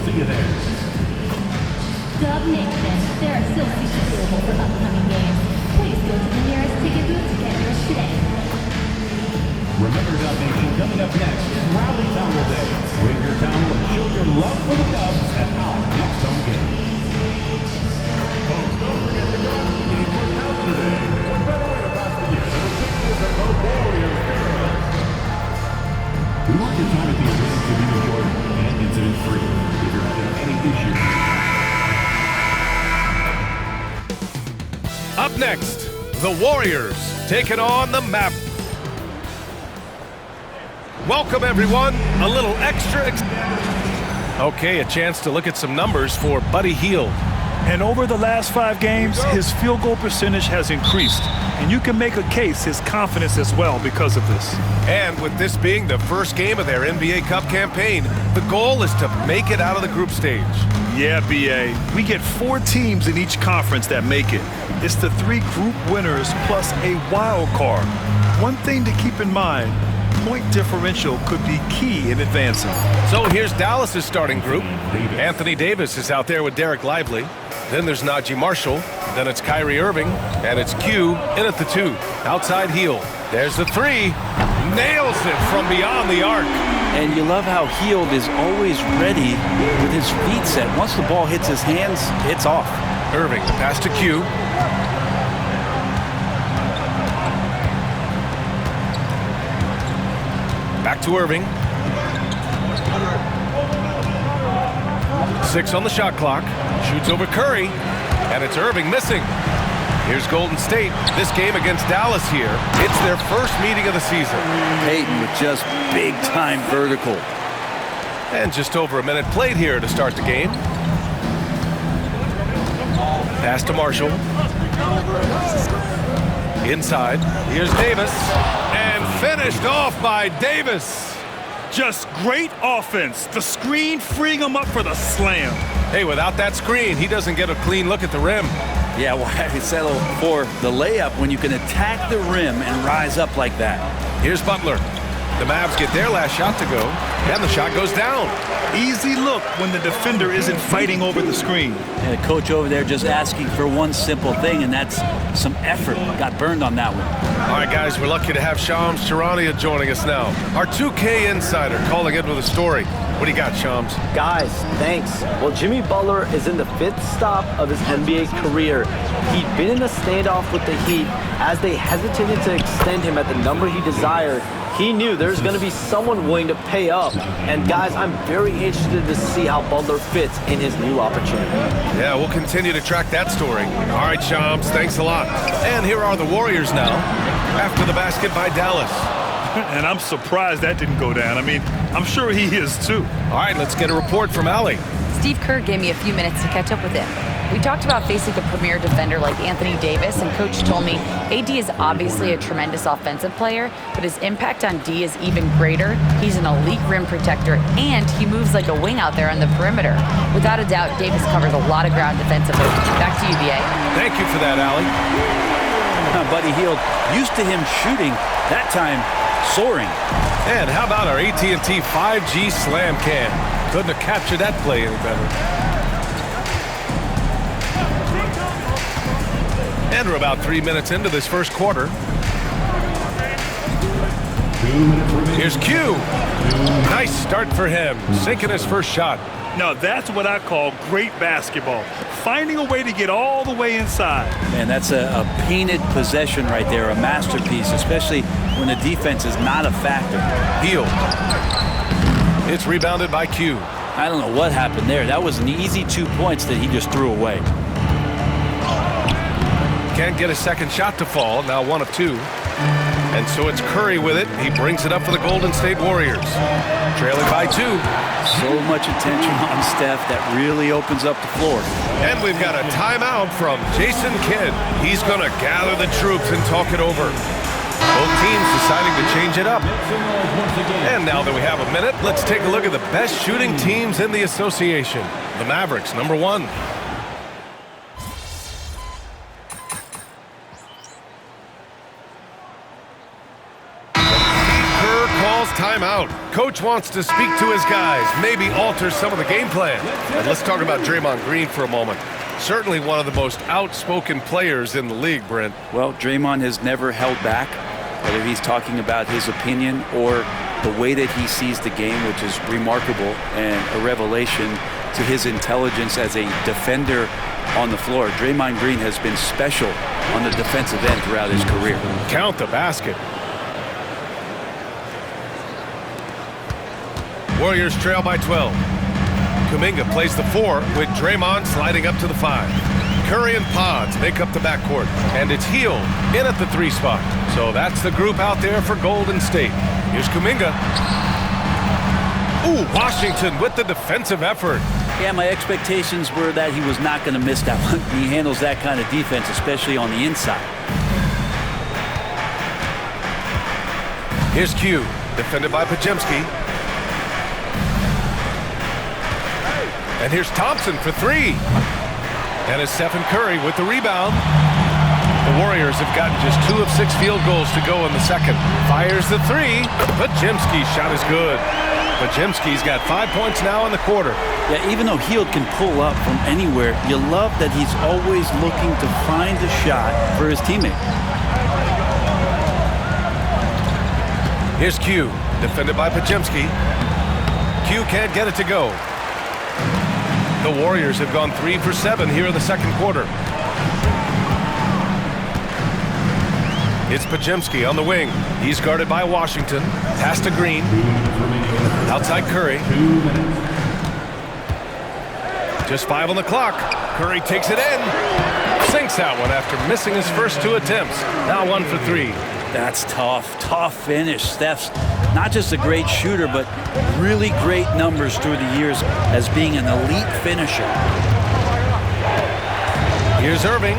see you there. Dub Nation, there are still seats available for upcoming games. Please go to the nearest ticket booth to get yours today. Remember, Dub Nation, coming up next is Rally Towel Day. Bring your towel and show your love for the Dubs at our next home game. Folks, don't forget to go to the game out today. What better way to pass the year than to see the Warriors era? We want your time at the event to be enjoyed and incident-free. If you're having any issues. Up next, the Warriors taking on the Mavericks. Welcome, everyone. A little extra. Okay, a chance to look at some numbers for Buddy Hield. And over the last 5 games, his field goal percentage has increased. And you can make a case his confidence as well because of this. And with this being the first game of their NBA Cup campaign, the goal is to make it out of the group stage. Yeah, B.A. We get 4 teams in each conference that make it. It's the 3 group winners plus a wild card. One thing to keep in mind, point differential could be key in advancing. So here's Dallas's starting group. Anthony Davis is out there with Derek Lively. Then there's Najee Marshall. Then it's Kyrie Irving. And it's Q in at the 2. Outside Hield. There's the 3. Nails it from beyond the arc. And you love how Hield is always ready with his feet set. Once the ball hits his hands, it's off. Irving, the pass to Q. Back to Irving. 6 on the shot clock. Shoots over Curry. And it's Irving missing. Here's Golden State. This game against Dallas here. It's their first meeting of the season. Payton with just big-time vertical. And just over a minute played here to start the game. Pass to Marshall. Inside. Here's Davis. And finished off by Davis. Just great offense. The screen freeing him up for the slam. Hey, without that screen, he doesn't get a clean look at the rim. Yeah, why settle for the layup when you can attack the rim and rise up like that? Here's Butler. The Mavs get their last shot to go, and the shot goes down. Easy look when the defender isn't fighting over the screen. And the coach over there just asking for one simple thing, and that's some effort. Got burned on that one. All right, guys, we're lucky to have Shams Charania joining us now. Our 2K insider calling in with a story. What do you got, Shams? Guys, thanks. Well, Jimmy Butler is in the 5th stop of his NBA career. He'd been in a standoff with the Heat. As they hesitated to extend him at the number he desired, he knew there's going to be someone willing to pay up. And guys, I'm very interested to see how Butler fits in his new opportunity. Yeah, we'll continue to track that story. All right, Shams, thanks a lot. And here are the Warriors now, after the basket by Dallas. And I'm surprised that didn't go down. I mean, I'm sure he is too. All right, let's get a report from Allie. Steve Kerr gave me a few minutes to catch up with him. We talked about facing a premier defender like Anthony Davis, and Coach told me AD is obviously a tremendous offensive player, but his impact on D is even greater. He's an elite rim protector, and he moves like a wing out there on the perimeter. Without a doubt, Davis covers a lot of ground defensively. Back to you, B.A. Thank you for that, Allie. Buddy Hield, used to him shooting, that time soaring. And how about our AT&T 5G Slam Cam? Couldn't have captured that play any better. And we're about 3 minutes into this first quarter. 2 minutes remaining. Here's Q. Nice start for him, sinking his first shot. Now, that's what I call great basketball. Finding a way to get all the way inside. Man, that's a painted possession right there, a masterpiece, especially when the defense is not a factor. Hield. It's rebounded by Q. I don't know what happened there. That was an easy 2 points that he just threw away. Can't get a second shot to fall, now 1 of 2. And so it's Curry with it. He brings it up for the Golden State Warriors. Trailing by 2. So much attention on Steph, that really opens up the floor. And we've got a timeout from Jason Kidd. He's going to gather the troops and talk it over. Both teams deciding to change it up. And now that we have a minute, let's take a look at the best shooting teams in the association. The Mavericks, number 1. timeout. Coach wants to speak to his guys, maybe alter some of the game plan. And let's talk about Draymond Green for a moment. Certainly one of the most outspoken players in the league, Brent. Well, Draymond has never held back, whether he's talking about his opinion or the way that he sees the game, which is remarkable and a revelation to his intelligence as a defender on the floor. Draymond Green has been special on the defensive end throughout his career. Count the basket. Warriors trail by 12. Kuminga plays the 4 with Draymond sliding up to the 5. Curry and Pods make up the backcourt, and it's Hield in at the 3 spot. So that's the group out there for Golden State. Here's Kuminga. Ooh, Washington with the defensive effort. Yeah, my expectations were that he was not going to miss that one. He handles that kind of defense, especially on the inside. Here's Q, defended by Podziemski. And here's Thompson for 3. And it's Stephen Curry with the rebound. The Warriors have gotten just 2 of 6 field goals to go in the second. Fires the 3. Podziemski's shot is good. Podziemski's got 5 points now in the quarter. Yeah, even though Hield can pull up from anywhere, you love that he's always looking to find a shot for his teammate. Here's Q, defended by Podziemski. Q can't get it to go. The Warriors have gone 3 for 7 here in the second quarter. It's Podziemski on the wing. He's guarded by Washington. Pass to Green. Outside Curry. Just 5 on the clock. Curry takes it in. Sinks that one after missing his first 2 attempts. Now 1 for 3. That's tough. Tough finish. Steph's not just a great shooter, but really great numbers through the years as being an elite finisher. Here's Irving.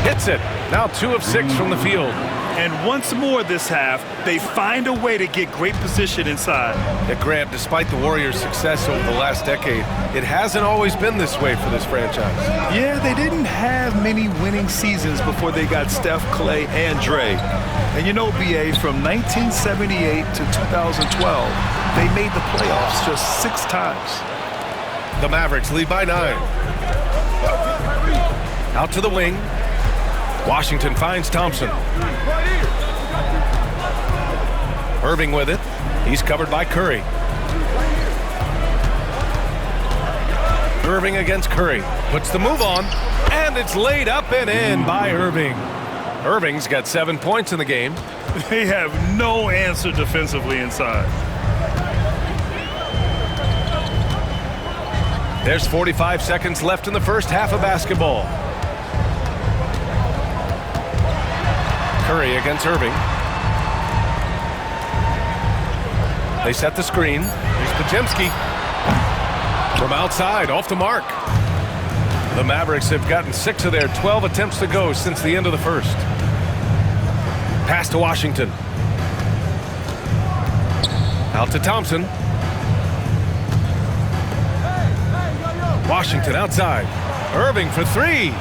Hits it. Now 2 of 6 from the field. And once more this half, they find a way to get great position inside. Yeah, Grant, despite the Warriors' success over the last decade, it hasn't always been this way for this franchise. Yeah, they didn't have many winning seasons before they got Steph, Clay, and Dre. And you know, BA, from 1978 to 2012, they made the playoffs just 6 times. The Mavericks lead by 9. Out to the wing. Washington finds Thompson. Irving with it. He's covered by Curry. Irving against Curry. Puts the move on. And it's laid up and in by Irving. Irving's got 7 points in the game. They have no answer defensively inside. There's 45 seconds left in the first half of basketball. Curry against Irving. They set the screen. Here's Podziemski. From outside, off the mark. The Mavericks have gotten 6 of their 12 attempts to go since the end of the first. Pass to Washington. Out to Thompson. Washington outside. Irving for 3.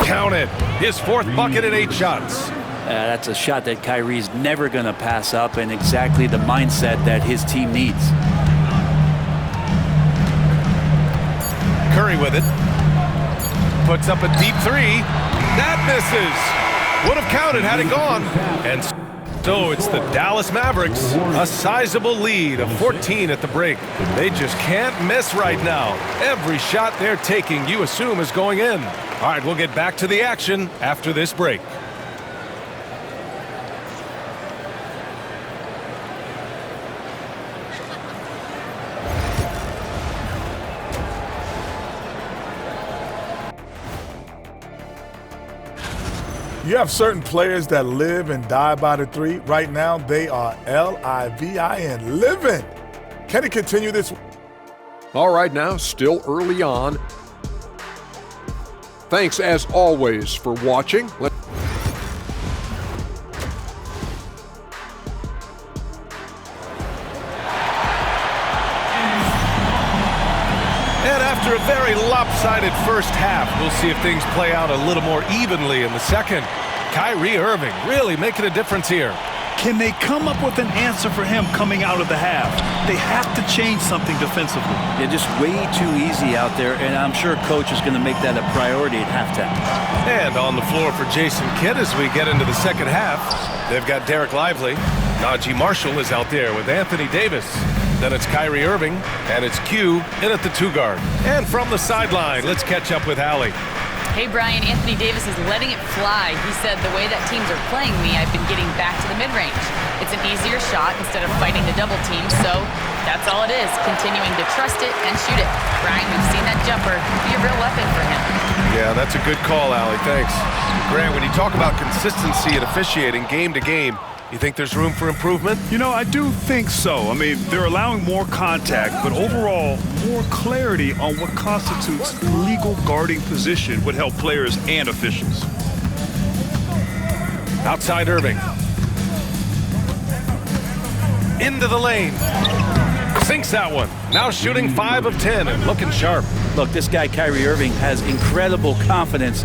Count it. His 4th bucket in 8 shots. That's a shot that Kyrie's never going to pass up, and exactly the mindset that his team needs. Curry with it. Puts up a deep 3. That misses. Would have counted had it gone. And so it's the Dallas Mavericks. A sizable lead of 14 at the break. They just can't miss right now. Every shot they're taking, you assume, is going in. All right, we'll get back to the action after this break. You have certain players that live and die by the 3. Right now, they are L-I-V-I-N, living. Can it continue this? All right, now, still early on. Thanks, as always, for watching. After a very lopsided first half, we'll see if things play out a little more evenly in the second. Kyrie Irving really making a difference here. Can they come up with an answer for him coming out of the half? They have to change something defensively. They're just way too easy out there, and I'm sure coach is going to make that a priority at halftime. And on the floor for Jason Kidd as we get into the second half, they've got Derek Lively. Najee Marshall is out there with Anthony Davis. Then it's Kyrie Irving, and it's Q in at the 2 guard. And from the sideline, let's catch up with Allie. Hey, Brian, Anthony Davis is letting it fly. He said, the way that teams are playing me, I've been getting back to the mid-range. It's an easier shot instead of fighting the double team, so that's all it is, continuing to trust it and shoot it. Brian, we've seen that jumper be a real weapon for him. Yeah, that's a good call, Allie. Thanks. Grant, when you talk about consistency and officiating game to game, you think there's room for improvement? You know, I do think so. I mean, they're allowing more contact, but overall, more clarity on what constitutes legal guarding position would help players and officials. Outside Irving. Into the lane. Sinks that one. Now shooting 5 of 10 and looking sharp. Look, this guy, Kyrie Irving, has incredible confidence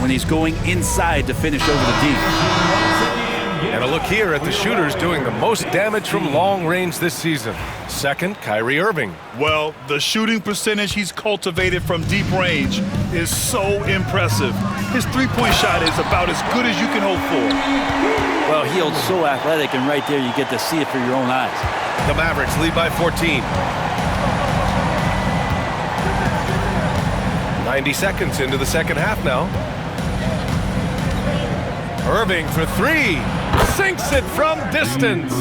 when he's going inside to finish over the D. And a look here at the shooters doing the most damage from long range this season. Second, Kyrie Irving. Well, the shooting percentage he's cultivated from deep range is so impressive. His three-point shot is about as good as you can hope for. Well, Hield's so athletic, and right there you get to see it for your own eyes. The Mavericks lead by 14. 90 seconds into the second half now. Irving for 3. Sinks it from distance.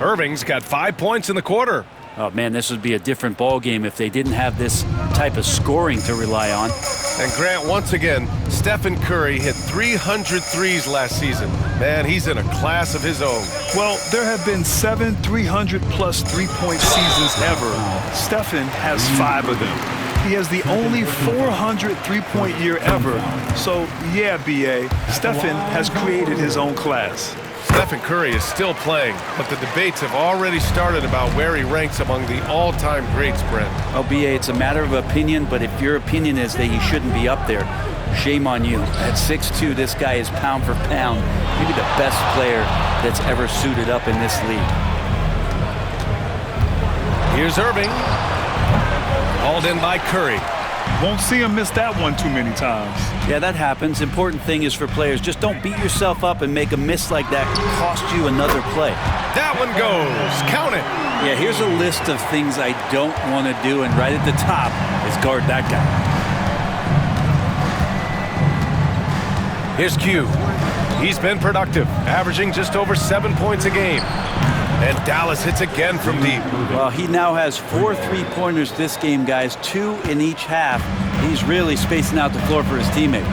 Irving's got 5 points in the quarter. Oh, man, this would be a different ball game if they didn't have this type of scoring to rely on. And Grant, once again, Stephen Curry hit 300 threes last season. Man, he's in a class of his own. Well, there have been 7 300-plus three-point seasons ever. Stephen has 5 of them. He has the only 400 three-point year ever. So, yeah, B.A., Stephen has created his own class. Stephen Curry is still playing, but the debates have already started about where he ranks among the all-time greats, Brent. Oh, B.A., it's a matter of opinion, but if your opinion is that he shouldn't be up there, shame on you. At 6'2", this guy is pound for pound, maybe the best player that's ever suited up in this league. Here's Irving. Hauled in by Curry. Won't see him miss that one too many times. Yeah, that happens. Important thing is for players, just don't beat yourself up and make a miss like that cost you another play. That one goes. Count it. Yeah, here's a list of things I don't want to do, and right at the top is guard that guy. Here's Q. He's been productive, averaging just over 7 points a game. And Dallas hits again from deep. Well, he now has 4 3-pointers this game, guys, 2 in each half. He's really spacing out the floor for his teammates.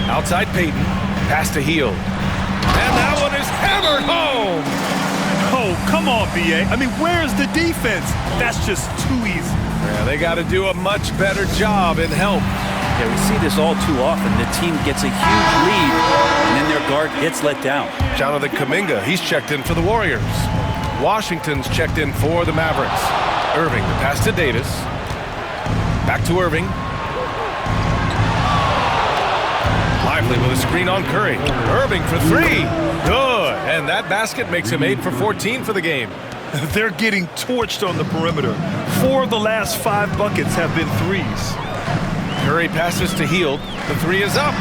Outside Payton, pass to Hield. And that one is hammered home. Oh, come on, B.A. I mean, where's the defense? That's just too easy. Yeah, they got to do a much better job in help. Yeah, we see this all too often. The team gets a huge lead, and then their guard gets let down. Jonathan Kuminga, he's checked in for the Warriors. Washington's checked in for the Mavericks. Irving, the pass to Davis. Back to Irving. Lively with a screen on Curry. Irving for 3. Good. And that basket makes him 8 for 14 for the game. They're getting torched on the perimeter. 4 of the last 5 buckets have been threes. Curry passes to Hield. The 3 is up.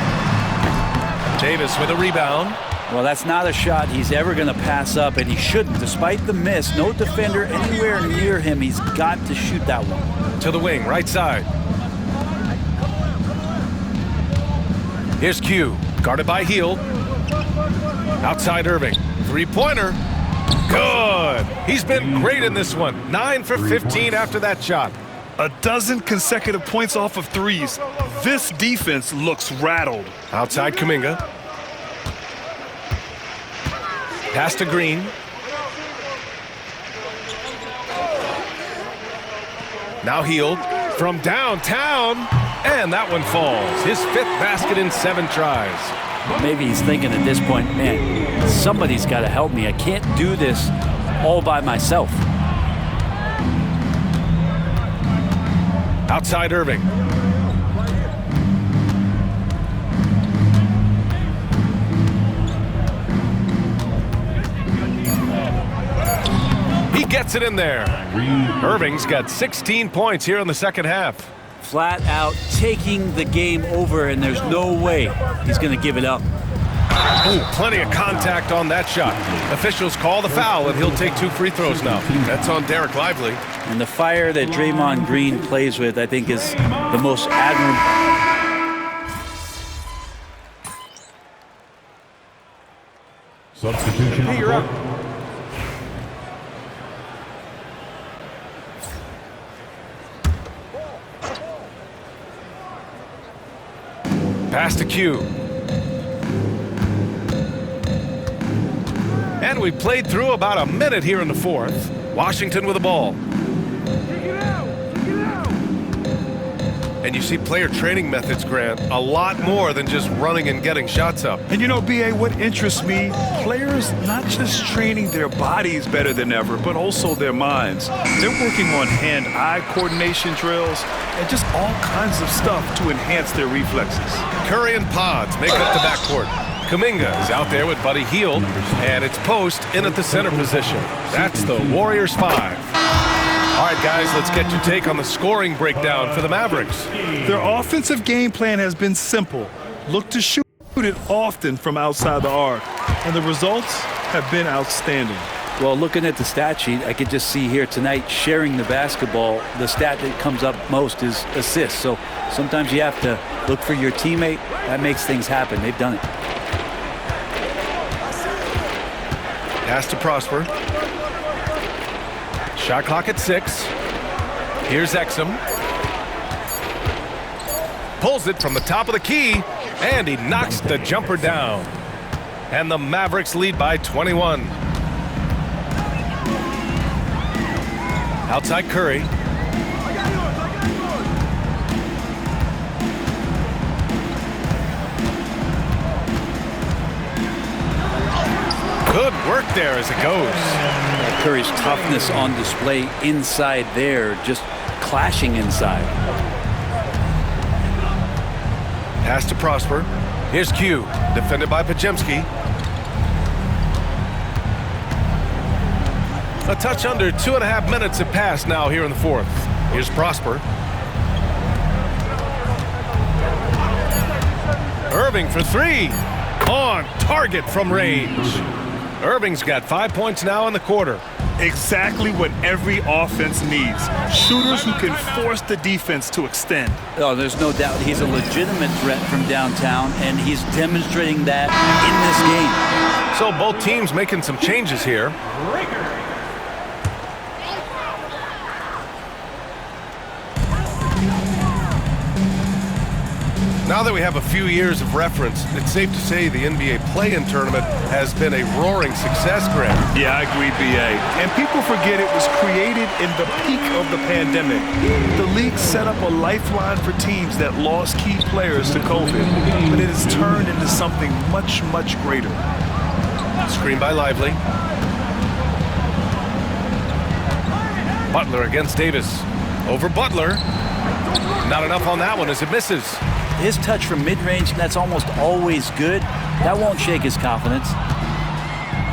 Davis with a rebound. Well, that's not a shot he's ever going to pass up, and he shouldn't. Despite the miss, no defender anywhere near him. He's got to shoot that one. To the wing, right side. Here's Q, guarded by Hield. Outside Irving. 3-pointer. Good. He's been great in this one. 9 for 15 after that shot. A dozen consecutive points off of threes. This defense looks rattled. Outside Kuminga. Pass to Green. Now Hield from downtown. And that one falls. His 5th basket in 7 tries. Maybe he's thinking at this point, man, somebody's got to help me. I can't do this all by myself. Outside Irving. gets it in there. Irving's got 16 points here in the second half. Flat out taking the game over, and there's no way he's going to give it up. Ooh, plenty of contact on that shot. Officials call the foul, and he'll take 2 free throws now. That's on Derek Lively. And the fire that Draymond Green plays with, I think, is the most admirable. Substitution. Hey, you're up. Pass to Q. And we played through about a minute here in the fourth. Washington with the ball. And you see player training methods, Grant, a lot more than just running and getting shots up. And you know, B.A., what interests me, players not just training their bodies better than ever, but also their minds. They're working on hand-eye coordination drills and just all kinds of stuff to enhance their reflexes. Curry and Pods make up the backcourt. Kuminga is out there with Buddy Hield, and it's Post in at the center position. That's the Warriors 5. All right, guys, let's get your take on the scoring breakdown for the Mavericks. Their offensive game plan has been simple. Look to shoot it often from outside the arc, and the results have been outstanding. Well, looking at the stat sheet, I could just see here tonight sharing the basketball. The stat that comes up most is assists. So sometimes you have to look for your teammate. That makes things happen. They've done it. Pass to Prosper. Shot clock at 6. Here's Exum. Pulls it from the top of the key, and he knocks the jumper down. And the Mavericks lead by 21. Outside Curry. Good work there as it goes. Curry's toughness on display inside there, just clashing inside. Pass to Prosper. Here's Q, defended by Podziemski. A touch under 2.5 minutes have passed now here in the fourth. Here's Prosper. Irving for 3. On target from range. Irving's got 5 points now in the quarter. Exactly what every offense needs. Shooters who can force the defense to extend. Oh, there's no doubt he's a legitimate threat from downtown, and he's demonstrating that in this game. So both teams making some changes here. Now that we have a few years of reference, it's safe to say the NBA play-in tournament has been a roaring success, Grant. Yeah, I agree, B.A. And people forget it was created in the peak of the pandemic. The league set up a lifeline for teams that lost key players to COVID, but it has turned into something much, much greater. Screen by Lively. Butler against Davis. Over Butler. Not enough on that one as it misses. His touch from mid-range, that's almost always good. That won't shake his confidence.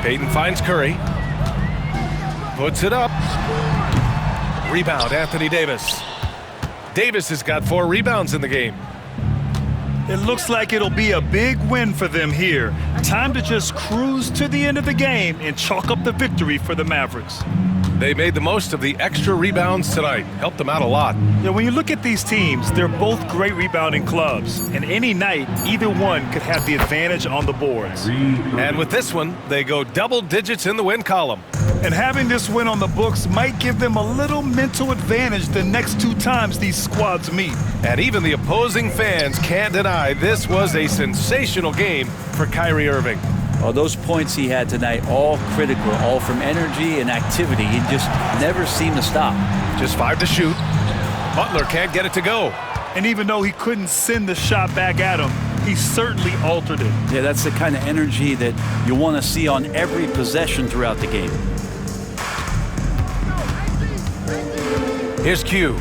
Payton finds Curry. Puts it up. Rebound, Anthony Davis. Davis has got 4 rebounds in the game. It looks like it'll be a big win for them here. Time to just cruise to the end of the game and chalk up the victory for the Mavericks. They made the most of the extra rebounds tonight. Helped them out a lot. Yeah, when you look at these teams, they're both great rebounding clubs. And any night, either one could have the advantage on the boards. And with this one, they go double digits in the win column. And having this win on the books might give them a little mental advantage the next 2 times these squads meet. And even the opposing fans can't deny this was a sensational game for Kyrie Irving. Oh, those points he had tonight, all critical, all from energy and activity. He just never seemed to stop. Just 5 to shoot. Butler can't get it to go. And even though he couldn't send the shot back at him, he certainly altered it. Yeah, that's the kind of energy that you want to see on every possession throughout the game. Here's Q.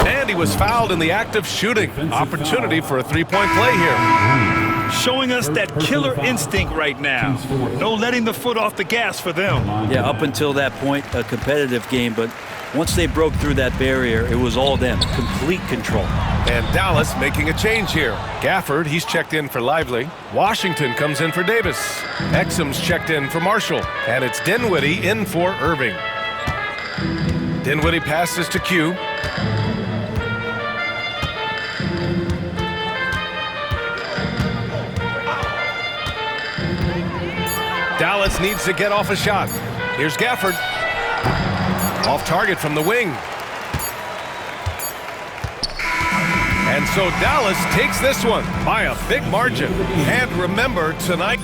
And he was fouled in the act of shooting. Opportunity for a 3-point play here. showing us that killer instinct right now. No letting the foot off the gas for them. Yeah, up until that point, a competitive game, but once they broke through that barrier, it was all them, complete control. And Dallas making a change here. Gafford, he's checked in for Lively. Washington comes in for Davis. Exum's checked in for Marshall. And it's Dinwiddie in for Irving. Dinwiddie passes to Q. Dallas needs to get off a shot. Here's Gafford. Off target from the wing. And so Dallas takes this one by a big margin. And remember, tonight...